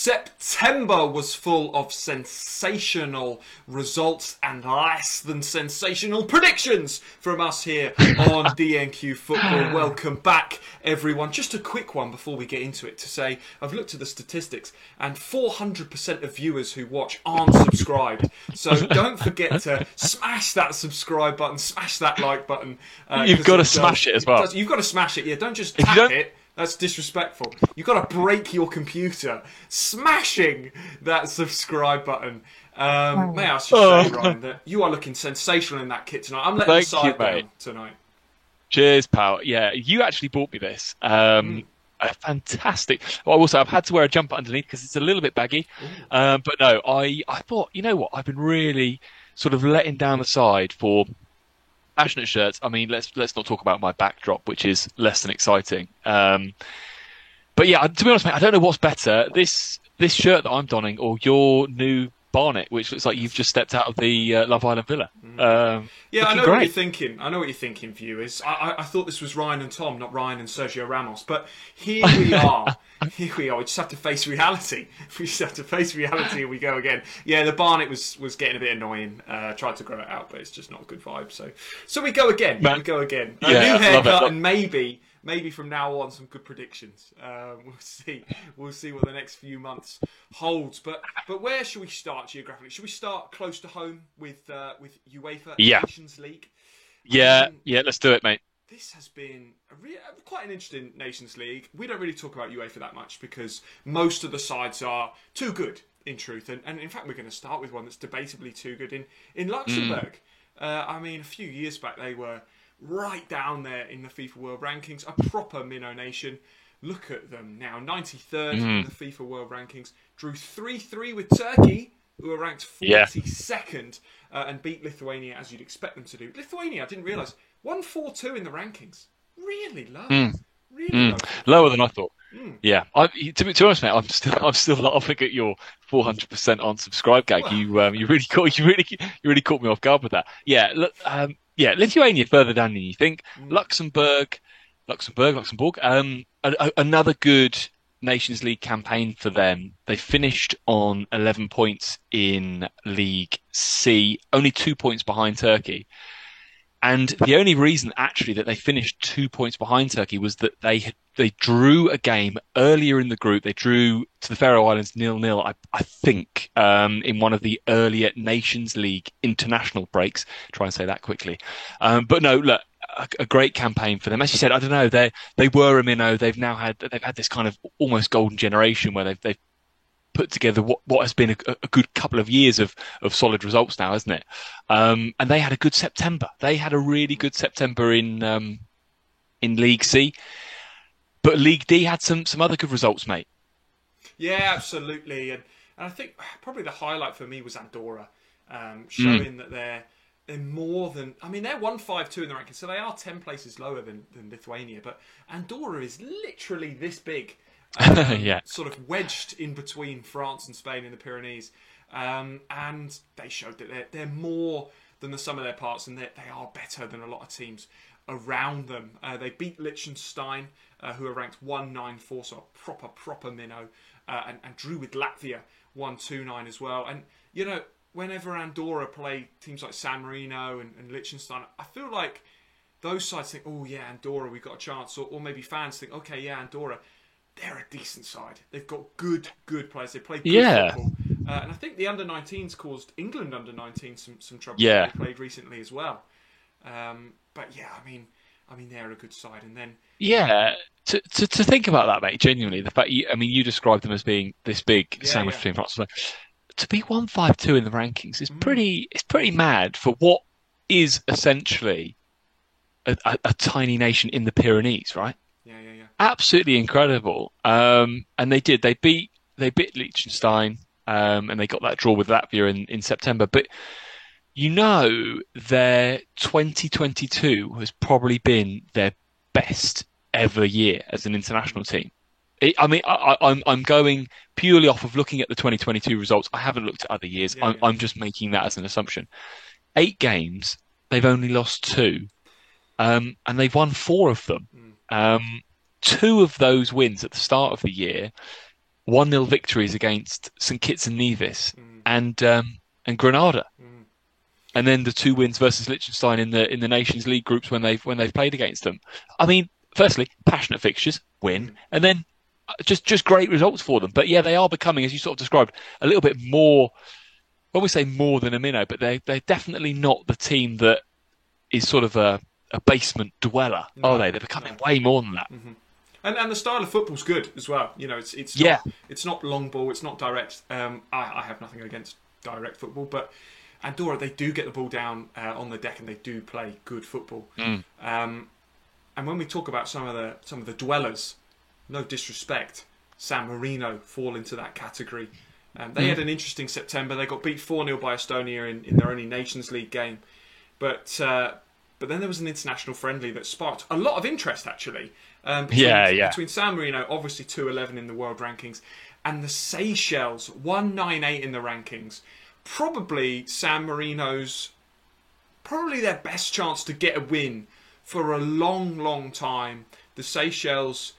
September was full of sensational results and less than sensational predictions from us here on DNQ Football. Welcome back, everyone. Just a quick one before we get into it to say, I've looked at the statistics and 400% of viewers who watch aren't subscribed. So don't forget to smash that subscribe button, smash that like button. You've got to smash it as well. You've got to smash it, yeah. Don't just tap it. That's disrespectful. You've got to break your computer smashing that subscribe button. May I ask you, Ryan, that you are looking sensational in that kit tonight. I'm letting the side down tonight. Cheers, pal. Yeah, you actually bought me this. A fantastic. Well, also, I've had to wear a jumper underneath because it's a little bit baggy. But no, I thought, you know what? I've been really sort of letting down the side for passionate shirts. I mean, let's not talk about my backdrop, which is less than exciting. But yeah, to be honest, mate, I don't know what's better, this shirt that I'm donning or your new Barnet, which looks like you've just stepped out of the Love Island villa. Yeah, I know what you're thinking. I know what you're thinking, viewers. I thought this was Ryan and Tom, not Ryan and Sergio Ramos. But here we are. Here we are. We just have to face reality. We just have to face reality and we go again. Yeah, the Barnet was getting a bit annoying. Tried to grow it out, but it's just not a good vibe. So we go again. We go again. A new haircut and maybe from now on some good predictions. We'll see. We'll see what the next few months holds. But where should we start geographically? Should we start close to home with UEFA Nations League? Yeah, let's do it, mate. This has been quite an interesting Nations League. We don't really talk about UEFA that much because most of the sides are too good, in truth. And in fact, we're going to start with one that's debatably too good in Luxembourg. I mean, a few years back, they were right down there in the FIFA World Rankings, a proper minnow nation. Look at them now, 93rd in the FIFA World Rankings. Drew 3-3 with Turkey, who are ranked 42nd, and beat Lithuania as you'd expect them to do. Lithuania, I didn't realise, 1-4-2 in the rankings. Really low. Really low. Lower than I thought. Yeah, to be honest, mate, I'm still laughing at your 400% on subscribe gag. You really caught me off guard with that. Yeah, look, Lithuania further down than you think. Luxembourg. Another good Nations League campaign for them. They finished on 11 points in League C, only 2 points behind Turkey. And the only reason actually that they finished 2 points behind Turkey was that they drew a game earlier in the group. They drew to the Faroe Islands 0-0, I think, in one of the earlier Nations League international breaks. Try and say that quickly. But no, look, a great campaign for them. As you said, I don't know, they were a minnow. They've had this kind of almost golden generation where they've put together what has been a good couple of years of solid results now, hasn't it? And they had a good September. They had a really good September in League C. But League D had some other good results, mate. Yeah, absolutely. And I think probably the highlight for me was Andorra, showing that they're more than... I mean, they're 1-5-2 in the rankings, so they are 10 places lower than Lithuania. But Andorra is literally this big. Sort of wedged in between France and Spain in the Pyrenees, and they showed that they're more than the sum of their parts, and they are better than a lot of teams around them. They beat Liechtenstein, who are ranked 1-9-4, so a proper minnow, and drew with Latvia 1-2-9 as well. And you know, whenever Andorra play teams like San Marino and Liechtenstein, I feel like those sides think, oh yeah, Andorra, we've got a chance, or maybe fans think, okay, yeah, Andorra, they're a decent side. They've got good players. They play good football. And I think the under-19s caused England under-19 some trouble. They played recently as well. But yeah, I mean, they're a good side. And then to think about that, mate. Genuinely, the fact you described them as being this big sandwich between France and Spain. To be 1-5-2 in the rankings is pretty mad for what is essentially a tiny nation in the Pyrenees, right? Yeah. Absolutely incredible. And they beat Liechtenstein, and they got that draw with Latvia in September. But you know, their 2022 has probably been their best ever year as an international team. I'm going purely off of looking at the 2022 results. I haven't looked at other years. I'm just making that as an assumption. 8 games, they've only lost 2, and they've won 4 of them. 2 of those wins at the start of the year 1-0 victories against St Kitts and Nevis and Granada. And then the 2 wins versus Liechtenstein in the Nations League groups when they've played against them. I mean, firstly, passionate fixtures, win, and then just great results for them. But yeah, they are becoming, as you sort of described, a little bit more. When we say more than a minnow, but they're definitely not the team that is sort of a basement dweller, are they? They're becoming way more than that. And the style of football's good as well. You know, it's not long ball, it's not direct. I have nothing against direct football, but Andorra, they do get the ball down on the deck and they do play good football. And when we talk about some of the dwellers, no disrespect, San Marino fall into that category. They had an interesting September. They got beat 4-0 by Estonia in their only Nations League game. But then there was an international friendly that sparked a lot of interest, actually. Between San Marino, obviously 2-11 in the world rankings, and the Seychelles, 198 in the rankings. Probably San Marino's, their best chance to get a win for a long, long time. The Seychelles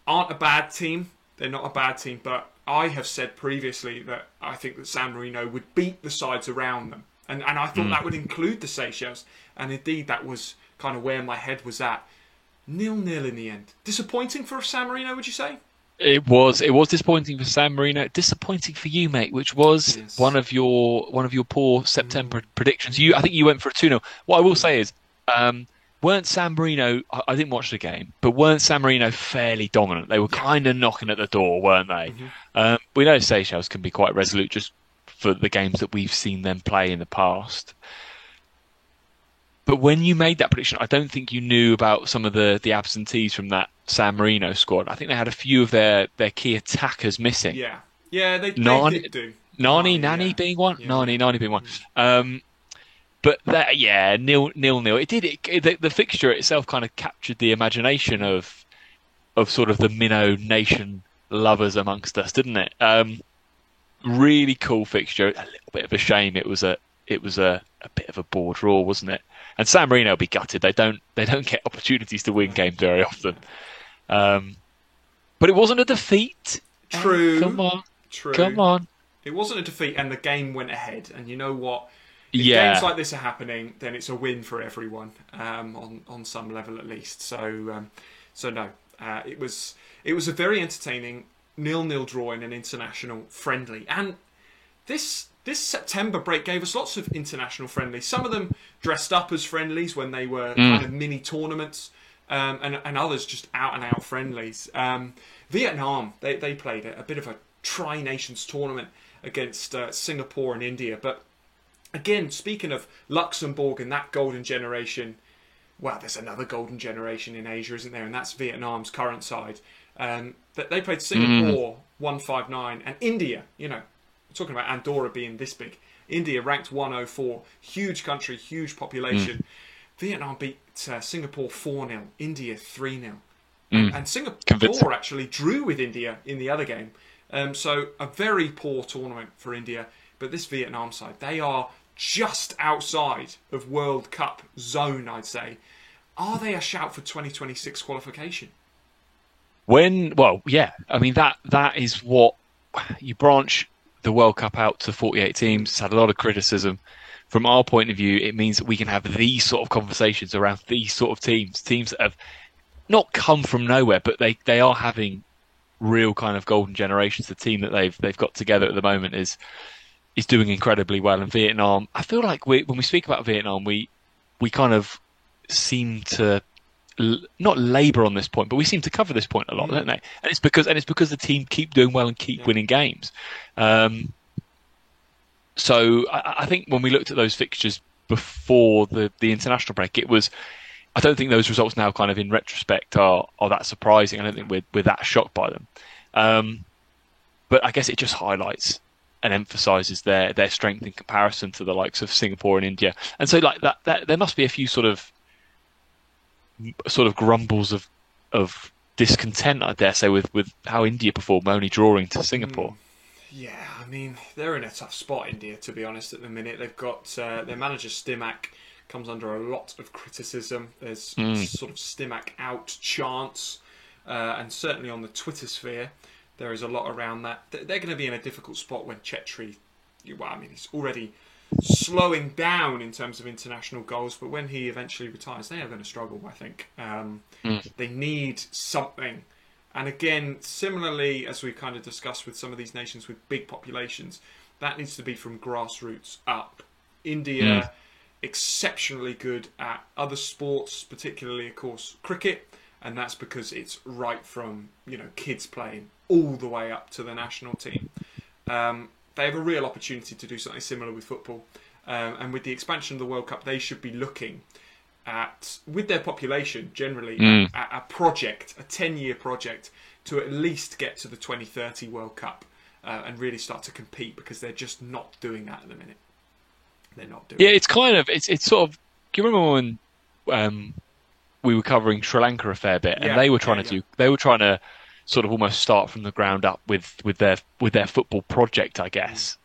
aren't a bad team. They're not a bad team, but I have said previously that I think that San Marino would beat the sides around them. And I thought that would include the Seychelles. And indeed, that was kind of where my head was at. 0-0 in the end. Disappointing for San Marino, would you say? It was disappointing for San Marino. Disappointing for you, mate, which was one of your poor September predictions. I think you went for a 2-0. What I will say is, weren't San Marino? I didn't watch the game, but weren't San Marino fairly dominant? They were kind of knocking at the door, weren't they? We know Seychelles can be quite resolute just for the games that we've seen them play in the past. But when you made that prediction, I don't think you knew about some of the absentees from that San Marino squad. I think they had a few of their key attackers missing. Yeah, they did do. Nani being one. Nani being one. But that, 0-0. The fixture itself kind of captured the imagination of sort of the minnow nation lovers amongst us, didn't it? Really cool fixture. A little bit of a shame. It was a bit of a bore draw, wasn't it? And San Marino will be gutted. They don't get opportunities to win games very often. But it wasn't a defeat. True. Come on. True. Come on. It wasn't a defeat, and the game went ahead. And you know what? If games like this are happening, then it's a win for everyone on some level at least. So no, it was a very entertaining 0-0 draw in an international friendly, and this September break gave us lots of international friendlies. Some of them dressed up as friendlies when they were kind of mini tournaments, and others just out and out friendlies. Vietnam, they played a bit of a tri-nations tournament against Singapore and India, but again, speaking of Luxembourg and that golden generation, well, there's another golden generation in Asia, isn't there? And that's Vietnam's current side. They played Singapore 159, and India, you know, we're talking about Andorra being this big. India ranked 104, huge country, huge population. Vietnam beat Singapore 4-0, India 3-0. And Singapore actually drew with India in the other game. So a very poor tournament for India. But this Vietnam side, they are just outside of World Cup zone, I'd say. Are they a shout for 2026 qualification? I mean, that is what you branch the World Cup out to 48 teams. It's had a lot of criticism. From our point of view, it means that we can have these sort of conversations around these sort of teams that have not come from nowhere, but they are having real kind of golden generations. The team that they've got together at the moment is doing incredibly well. And Vietnam, I feel like when we speak about Vietnam, we kind of seem to not labour on this point, but we seem to cover this point a lot, don't they? And it's because the team keep doing well and keep winning games. So I think when we looked at those fixtures before the international break, I don't think those results now kind of in retrospect are that surprising. I don't think we're that shocked by them. But I guess it just highlights and emphasises their strength in comparison to the likes of Singapore and India. And so like that there must be a few sort of grumbles of discontent, I dare say, with how India performed, only drawing to Singapore. Yeah, I mean, they're in a tough spot, India, to be honest, at the minute. They've got their manager, Stimac, comes under a lot of criticism. There's sort of Stimac out chants, and certainly on the Twitter sphere, there is a lot around that. They're going to be in a difficult spot when Chetri, well, I mean, he's already slowing down in terms of international goals, but when he eventually retires, they are going to struggle, I think. They need something. And again, similarly, as we kind of discussed with some of these nations with big populations, that needs to be from grassroots up. India, exceptionally good at other sports, particularly, of course, cricket. And that's because it's right from, kids playing all the way up to the national team. They have a real opportunity to do something similar with football. And with the expansion of the World Cup, they should be looking at, with their population generally, at a project, a 10-year project, to at least get to the 2030 World Cup and really start to compete, because they're just not doing that at the minute. They're not doing it. Yeah, it's kind of, it's sort of, do you remember when we were covering Sri Lanka a fair bit, and they were trying to sort of almost start from the ground up with their football project, I guess.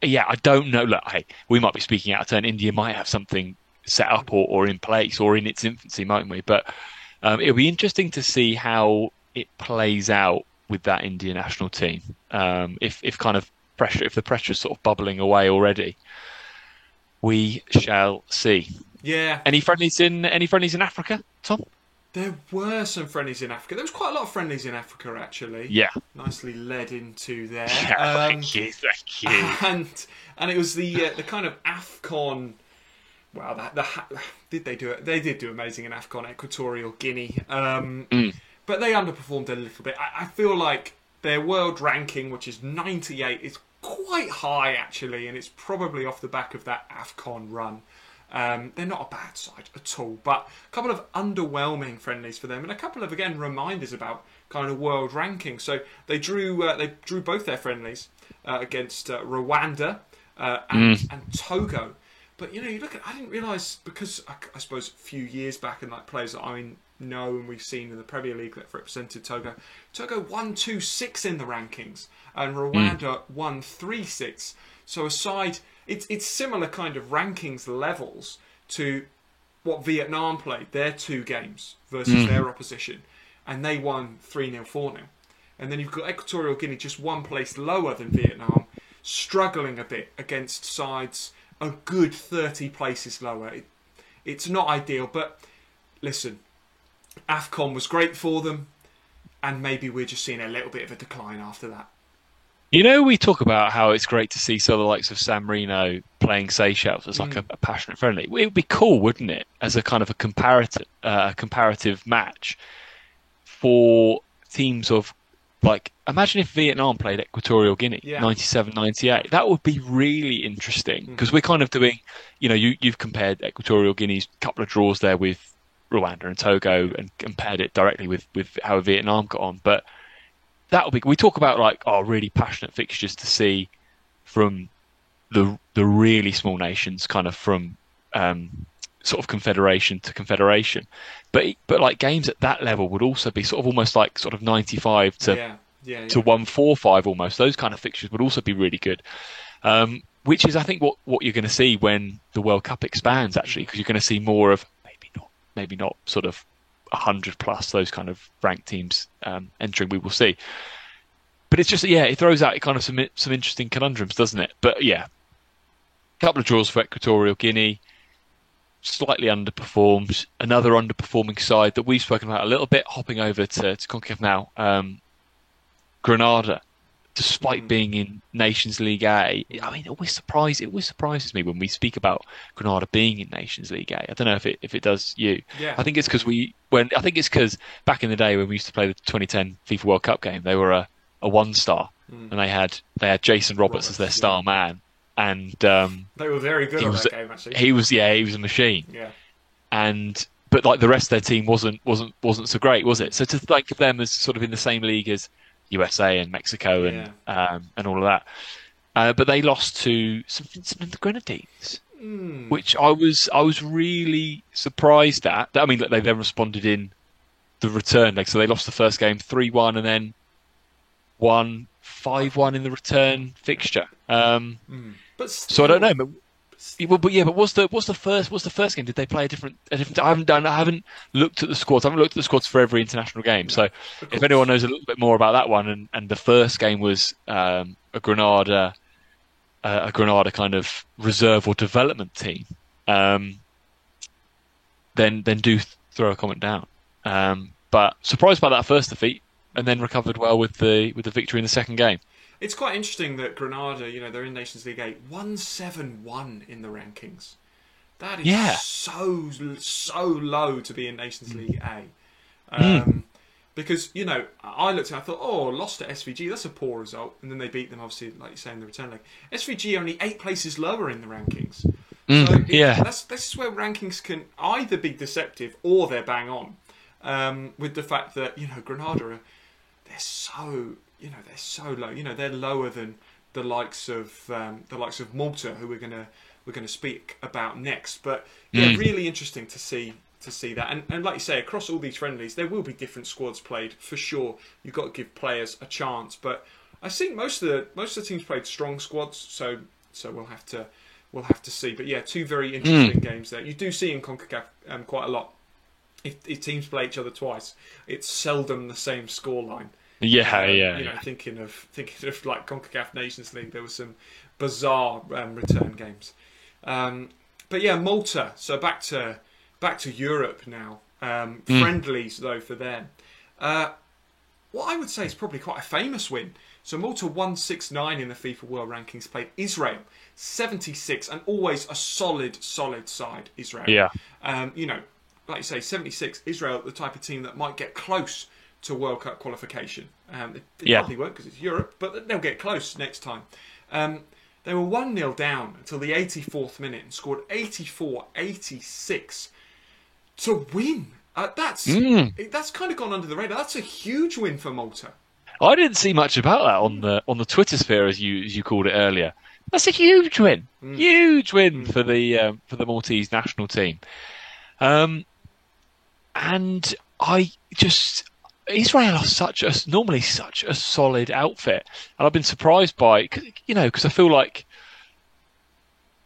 Yeah, I don't know. Look, hey, we might be speaking out of turn. India might have something set up or in place or in its infancy, mightn't we? But it'll be interesting to see how it plays out with that India national team. If the pressure's sort of bubbling away already, we shall see. Yeah. Any friendlies in Africa, Tom? There were some friendlies in Africa. There was quite a lot of friendlies in Africa, actually. Yeah. Nicely led into there. Yeah, thank you. And it was the kind of AFCON. Wow, did they do it? They did do amazing in AFCON, Equatorial Guinea. But they underperformed a little bit. I feel like their world ranking, which is 98, is quite high, actually, and it's probably off the back of that AFCON run. They're not a bad side at all, but a couple of underwhelming friendlies for them, and a couple of, again, reminders about kind of world ranking. So they drew both their friendlies against Rwanda and Togo. But you look at, I didn't realise, because I suppose a few years back, and like players that I know and we've seen in the Premier League that represented Togo won 2-6 in the rankings, and Rwanda won 3-6. So aside, it's similar kind of rankings levels to what Vietnam played, their 2 games versus their opposition, and they won 3-0, 4-0. And then you've got Equatorial Guinea just one place lower than Vietnam, struggling a bit against sides a good 30 places lower. It's not ideal, but listen, AFCON was great for them, and maybe we're just seeing a little bit of a decline after that. We talk about how it's great to see some of the likes of San Marino playing Seychelles as like a passionate friendly. It would be cool, wouldn't it, as a kind of a comparative match for teams of, like, imagine if Vietnam played Equatorial Guinea, 97, 98. That would be really interesting, because we're kind of doing, you've compared Equatorial Guinea's couple of draws there with Rwanda and Togo and compared it directly with how Vietnam got on. But that would be, we talk about like, really passionate fixtures to see from the really small nations, kind of from sort of confederation to confederation. But like games at that level would also be sort of almost like sort of 95 to 145 almost. Those kind of fixtures would also be really good. Which is, I think, what you're going to see when the World Cup expands, actually, because you're going to see more of maybe not sort of 100 plus those kind of ranked teams entering. We will see. But it's just, it throws out kind of some interesting conundrums, doesn't it? But yeah, a couple of draws for Equatorial Guinea. Slightly underperformed. Another underperforming side that we've spoken about a little bit, hopping over to CONCACAF now. Grenada, despite being in Nations League A, I mean, it always surprises me when we speak about Grenada being in Nations League A. I don't know if it does you. Yeah. I think it's because back in the day when we used to play the 2010 FIFA World Cup game, they were a 1-star, and they had Jason Roberts as their star man. And they were very good on that game, actually. He was a machine. Yeah. But like the rest of their team wasn't so great, was it? So to think of them as sort of in the same league as USA and Mexico and all of that, but they lost to St. Vincent and the Grenadines, which I was really surprised at. I mean, they then responded in the return leg, so they lost the first game 3-1 and then won 5-1 in the return fixture. But still, so I don't know. But what's the first game? Did they play a different? I haven't looked at the squads. I haven't looked at the squads for every international game. So if anyone knows a little bit more about that one, and the first game was a Granada kind of reserve or development team, then do throw a comment down. But surprised by that first defeat, and then recovered well with the victory in the second game. It's quite interesting that Granada, they're in Nations League 8, 171 in the rankings. That is so low to be in Nations League A. Because, I looked and I thought, lost to SVG, that's a poor result. And then they beat them, obviously, like you say, in the return leg. SVG only 8 places lower in the rankings. This is where rankings can either be deceptive or they're bang on. With the fact that, Granada, they're so low. They're lower than the likes of Malta, who we're gonna speak about next. But really interesting to see that. And like you say, across all these friendlies, there will be different squads played for sure. You've got to give players a chance. But I think most of the teams played strong squads, so we'll have to see. But two very interesting games there. You do see in CONCACAF quite a lot. If teams play each other twice, it's seldom the same scoreline. Thinking of like CONCACAF Nations League, there were some bizarre return games. Malta. So back to Europe now. Friendlies though for them. What I would say is probably quite a famous win. So Malta 169 in the FIFA World Rankings, played Israel 76, and always a solid side. Israel. Yeah. Like you say, 76. Israel, the type of team that might get close to World Cup qualification. They probably won't because it's Europe, but they'll get close next time. They were 1-0 down until the 84th minute and scored 84-86 to win. That's kind of gone under the radar. That's a huge win for Malta. I didn't see much about that on the Twitter sphere, as you called it earlier. That's a huge win, huge win for the Maltese national team. And Israel are normally such a solid outfit, and I've been surprised by, because I feel like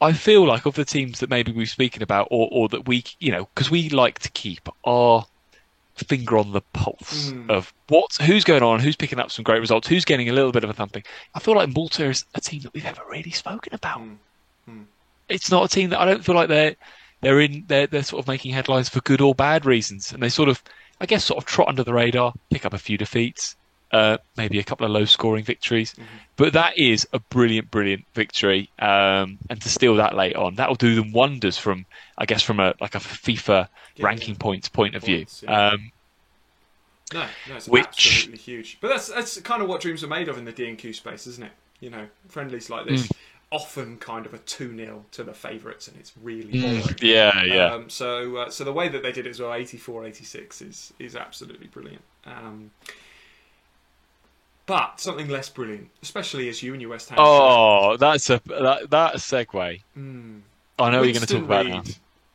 of the teams that maybe we've spoken about, or that we, because we like to keep our finger on the pulse of who's going on, who's picking up some great results, who's getting a little bit of a thumping. I feel like Malta is a team that we've ever really spoken about. It's not a team that I don't feel like they're sort of making headlines for good or bad reasons, and they sort of trot under the radar, pick up a few defeats, maybe a couple of low-scoring victories. But that is a brilliant victory, and to steal that late on, that will do them wonders from a FIFA ranking points point of view. It's absolutely huge. But that's kind of what dreams are made of in the D&Q space, isn't it? Friendlies like this. Often kind of a 2-0 to the favourites, and it's really boring. So the way that they did it as well, 84-86, is absolutely brilliant. But something less brilliant, especially as you and your West Ham. That's that segue. I know what you're going to talk about now.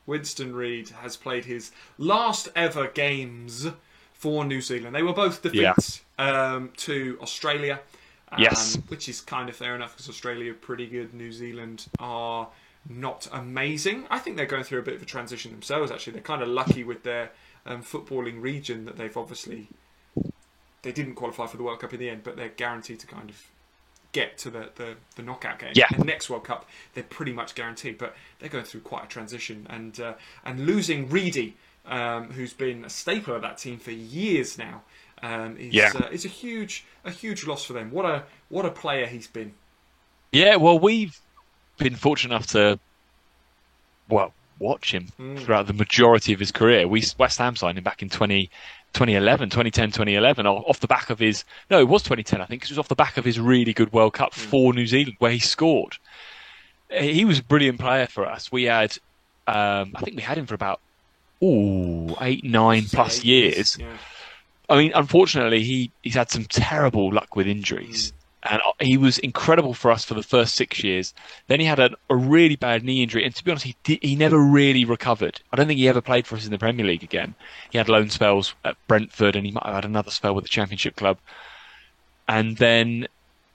Winston Reid has played his last ever games for New Zealand. They were both defeats to Australia. Which is kind of fair enough because Australia are pretty good. New Zealand are not amazing. I think they're going through a bit of a transition themselves, actually. They're kind of lucky with their footballing region that they've obviously... They didn't qualify for the World Cup in the end, but they're guaranteed to kind of get to the knockout game. And next World Cup, they're pretty much guaranteed. But they're going through quite a transition. And losing Reedy, who's been a staple of that team for years now, is a huge loss for them. What a player he's been. Yeah, well, we've been fortunate enough to watch him throughout the majority of his career. West Ham signed him back in 2010, off the back of his... No, it was 2010, I think, because it was off the back of his really good World Cup for New Zealand, where he scored. He was a brilliant player for us. We had... I think we had him for about 8, 9 plus years. Yeah. I mean, unfortunately, he's had some terrible luck with injuries. And he was incredible for us for the first 6 years. Then he had a really bad knee injury. And to be honest, he never really recovered. I don't think he ever played for us in the Premier League again. He had loan spells at Brentford, and he might have had another spell with the Championship club. And then,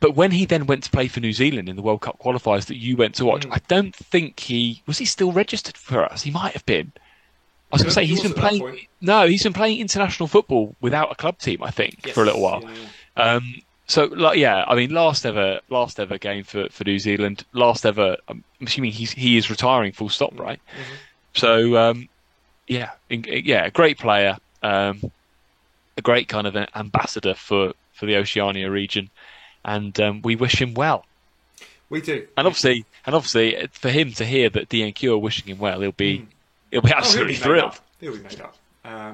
But when he then went to play for New Zealand in the World Cup qualifiers that you went to watch, I don't think he still registered for us. He might have been. I was going to say he's been playing. No, he's been playing international football without a club team, I think, for a little while. Yeah. So, I mean, last ever game for New Zealand. Last ever. I'm assuming he is retiring. Full stop, right? Mm-hmm. So, a great player, a great kind of an ambassador for the Oceania region, and we wish him well. We do, and obviously, for him to hear that DNQ are wishing him well, he'll be absolutely thrilled. He'll be made up.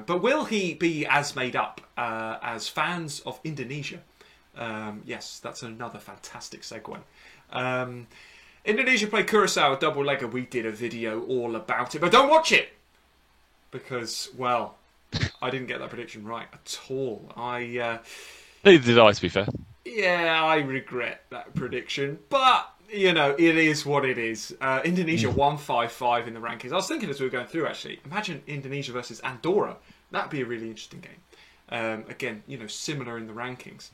But will he be as made up as fans of Indonesia? Yes, that's another fantastic segue. Indonesia played Curacao, a double-legger. We did a video all about it, but don't watch it! Because, well, I didn't get that prediction right at all. Neither did I, to be fair. Yeah, I regret that prediction, but, it is what it is. Indonesia won 5-5 in the rankings. I was thinking as we were going through, actually, imagine Indonesia versus Andorra. That'd be a really interesting game. Again, similar in the rankings.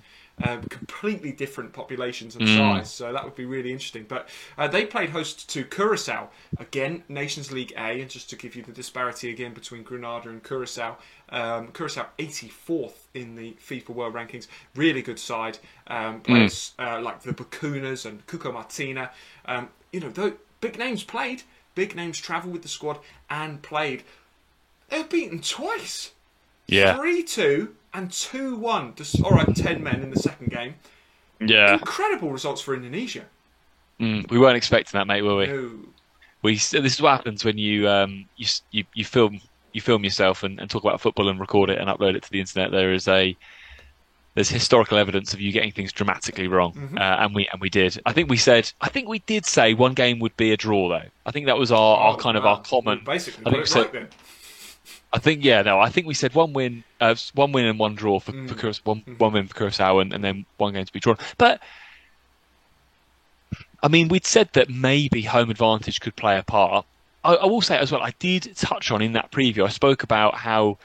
Completely different populations and size, so that would be really interesting. But they played host to Curacao, again, Nations League A, and just to give you the disparity again between Grenada and Curacao, Curacao 84th in the FIFA World Rankings, really good side. Players like the Bakunas and Cuco Martina, big names played, big names travelled with the squad and played. They were beaten twice. Yeah. 3-2 and 2-1. All right, 10 men in the second game. Yeah. Incredible results for Indonesia. We weren't expecting that, mate, were we? No. This is what happens when you film yourself and talk about football and record it and upload it to the internet. There's historical evidence of you getting things dramatically wrong, and we did. I think we did say one game would be a draw, though. I think that was our common. Basically, I think so. Right then. I think we said one win and one draw for Curacao, one win for Curacao, and then one game to be drawn. But I mean, we'd said that maybe home advantage could play a part. I will say as well, I did touch on in that preview. I spoke about how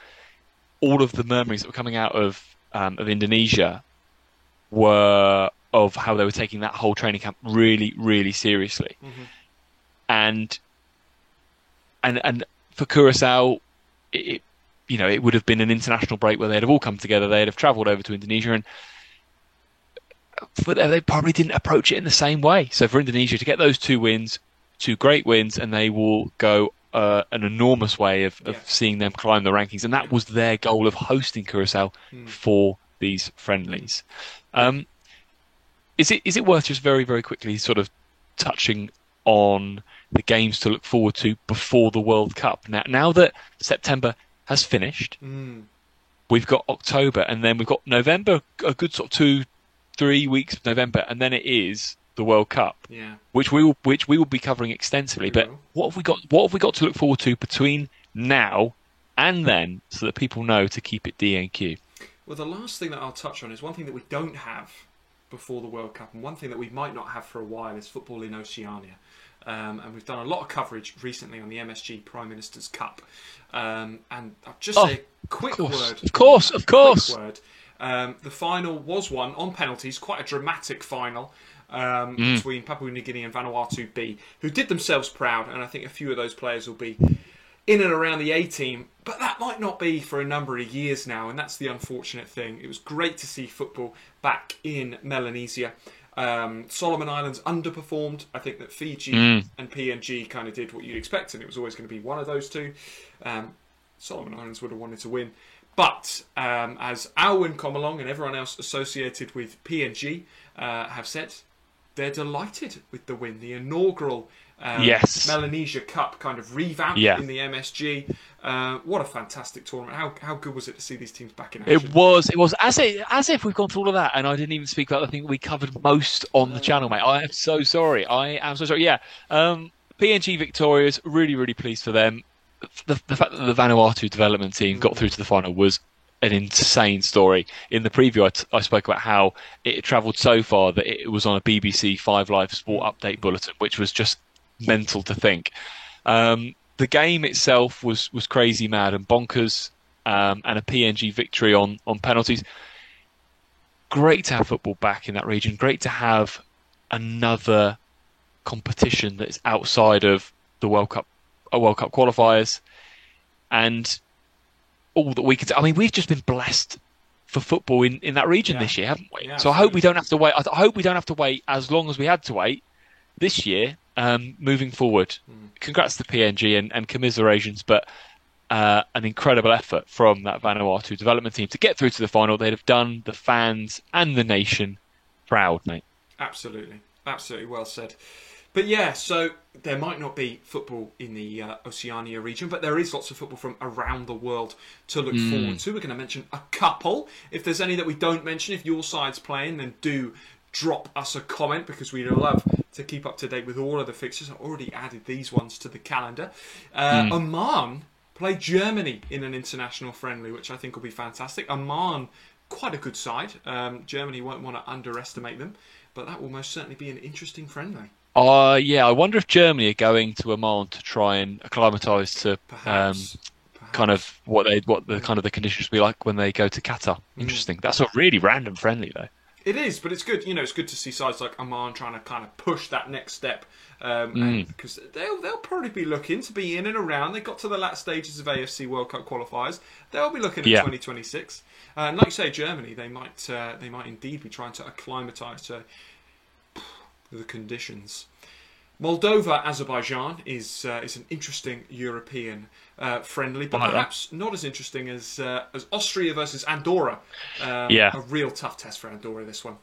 all of the murmurings that were coming out of Indonesia were of how they were taking that whole training camp really, really seriously, and for Curacao. It would have been an international break where they'd have all come together. They'd have travelled over to Indonesia, but they probably didn't approach it in the same way. So for Indonesia to get those two great wins, and they will go an enormous way of seeing them climb the rankings. And that was their goal of hosting Curacao for these friendlies. Is it worth just very, very quickly sort of touching on the games to look forward to before the World Cup? Now that September has finished, we've got October, and then we've got November, a good sort of 2-3 weeks of November, and then it is the World Cup, which we will be covering extensively. But what have we got to look forward to between now and then, so that people know to keep it DNQ? Well, the last thing that I'll touch on is one thing that we don't have before the World Cup, and one thing that we might not have for a while is football in Oceania. And we've done a lot of coverage recently on the MSG Prime Minister's Cup. And I'll just say a quick word. Of course. The final was won on penalties, quite a dramatic final between Papua New Guinea and Vanuatu B, who did themselves proud, and I think a few of those players will be in and around the A-team, but that might not be for a number of years now, and that's the unfortunate thing. It was great to see football back in Melanesia. Solomon Islands underperformed. I think that Fiji and PNG kind of did what you'd expect, and it was always going to be one of those two. Solomon Islands would have wanted to win. But as Alwyn Comalong and everyone else associated with PNG have said, they're delighted with the win. The inaugural Melanesia Cup kind of revamp in the MSG. What a fantastic tournament. How good was it to see these teams back in action? It was as if we've gone through all of that, and I didn't even speak about the thing that we covered most on the channel, mate. I am so sorry. Yeah. PNG victorious, really, really pleased for them. The fact that the Vanuatu development team got through to the final was an insane story. In the preview, I spoke about how it travelled so far that it was on a BBC 5 Live Sport update bulletin, which was just mental to think. The game itself was crazy, mad and bonkers, and a PNG victory on penalties. great to have football back in that region. Great to have another competition that's outside of the World Cup qualifiers, and all that we could. I mean, we've just been blessed for football in that region this year, haven't we? Yeah, so I hope we don't have to wait. I hope we don't have to wait as long as we had to wait this year. Moving forward, congrats to PNG and commiserations, but an incredible effort from that Vanuatu development team to get through to the final. They'd have done the fans and the nation proud, mate. Absolutely, absolutely well said. But yeah, so there might not be football in the Oceania region, but there is lots of football from around the world to look forward to. We're going to mention a couple. If there's any that we don't mention, if your side's playing, then do drop us a comment, because we'd love to keep up to date with all of the fixtures. I've already added these ones to the calendar. Oman play Germany in an international friendly, which I think will be fantastic. Oman, quite a good side. Germany won't want to underestimate them, but that will most certainly be an interesting friendly. Yeah, I wonder if Germany are going to Oman to try and acclimatise to Perhaps. kind of what the kind of the conditions will be like when they go to Qatar. Interesting. That's a really random friendly though. It is, but it's good. You know, it's good to see sides like Oman trying to kind of push that next step, because they'll probably be looking to be in and around. They got to the last stages of AFC World Cup qualifiers. They'll be looking at 2026, and like you say, Germany, they might indeed be trying to acclimatise to the conditions. Moldova, Azerbaijan is an interesting European friendly, but perhaps not as interesting as Austria versus Andorra. A real tough test for Andorra, this one.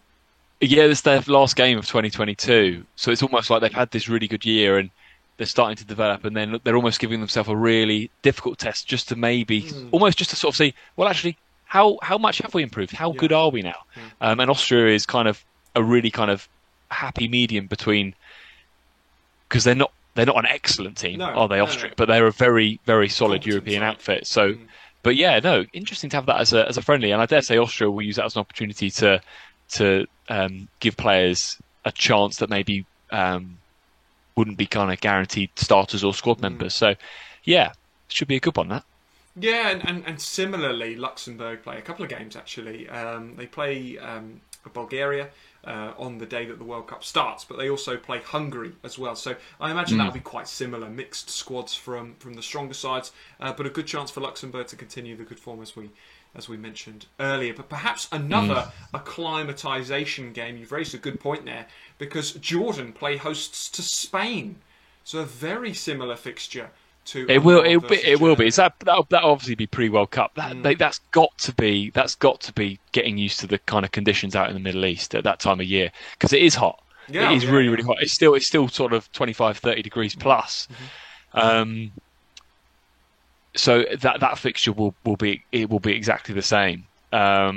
Yeah, it's their last game of 2022, so it's almost like they've had this really good year and they're starting to develop, and then they're almost giving themselves a really difficult test just to maybe, almost just to sort of see, well, actually, how much have we improved? How good are we now? And Austria is kind of a really kind of happy medium between, because they're not an excellent team, are they, Austria? No. But they're a very, very solid European outfit. So, but yeah, no, interesting to have that as a friendly, and I dare say Austria will use that as an opportunity to give players a chance that maybe wouldn't be kind of guaranteed starters or squad members. So, yeah, should be a good one, that. Yeah, and similarly, Luxembourg play a couple of games actually. They play Bulgaria on the day that the World Cup starts, but they also play Hungary as well. So I imagine that'll be quite similar, mixed squads from the stronger sides, but a good chance for Luxembourg to continue the good form as we mentioned earlier. But perhaps another acclimatisation game. You've raised a good point there, because Jordan play hosts to Spain, so a very similar fixture. It will be. That'll obviously be pre-World Cup. That's got to be getting used to the kind of conditions out in the Middle East at that time of year, because it is hot. It is really hot. It's still sort of 25, 30 degrees plus. So that fixture will be exactly the same. But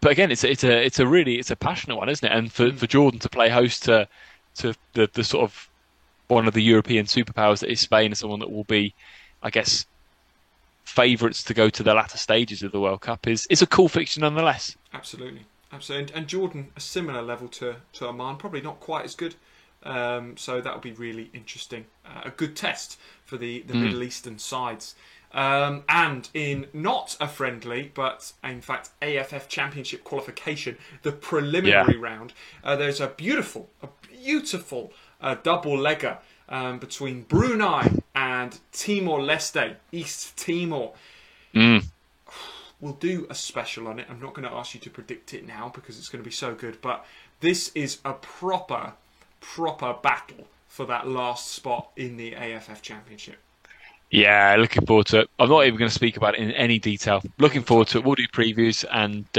again, it's a passionate one, isn't it? And for Jordan to play host to the sort of one of the European superpowers that is Spain, and someone that will be, I guess, favourites to go to the latter stages of the World Cup is a cool fixture nonetheless. Absolutely. And Jordan, a similar level to Oman, probably not quite as good. So that'll be really interesting. A good test for the Middle Eastern sides. And in not a friendly, but in fact AFF Championship qualification, the preliminary round, there's a beautiful double legger between Brunei and Timor-Leste, East Timor. We'll do a special on it. I'm not going to ask you to predict it now because it's going to be so good, but this is a proper battle for that last spot in the AFF Championship. Yeah, looking forward to it. I'm not even going to speak about it in any detail. Looking forward to it. We'll do previews and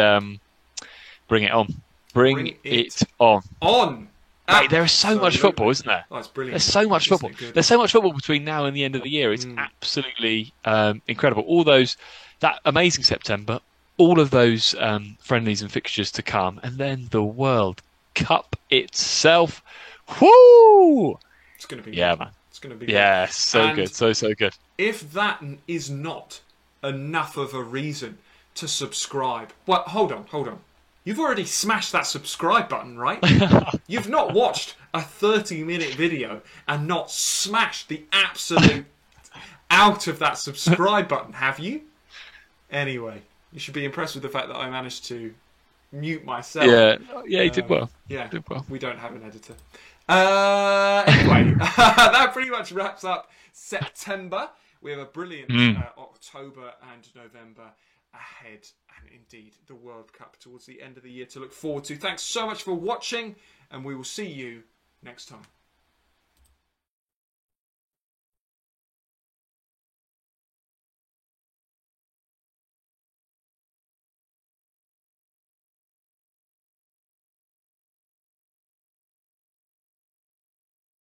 bring it on. Bring it on. Mate, there is so much football, isn't there? Oh, it's brilliant. There's so much football. There's so much football between now and the end of the year. It's absolutely incredible. That amazing September, all of those friendlies and fixtures to come, and then the World Cup itself. Woo! It's going to be good. Man. It's going to be good. So good. So good. If that is not enough of a reason to subscribe, well, hold on. You've already smashed that subscribe button, right? You've not watched a 30-minute video and not smashed the absolute out of that subscribe button, have you? Anyway, you should be impressed with the fact that I managed to mute myself. Yeah, yeah, he did well. Yeah, Did well. we don't have an editor. Anyway, that pretty much wraps up September. We have a brilliant October and November ahead, and indeed the World Cup towards the end of the year to look forward to. Thanks so much for watching, and we will see you next time.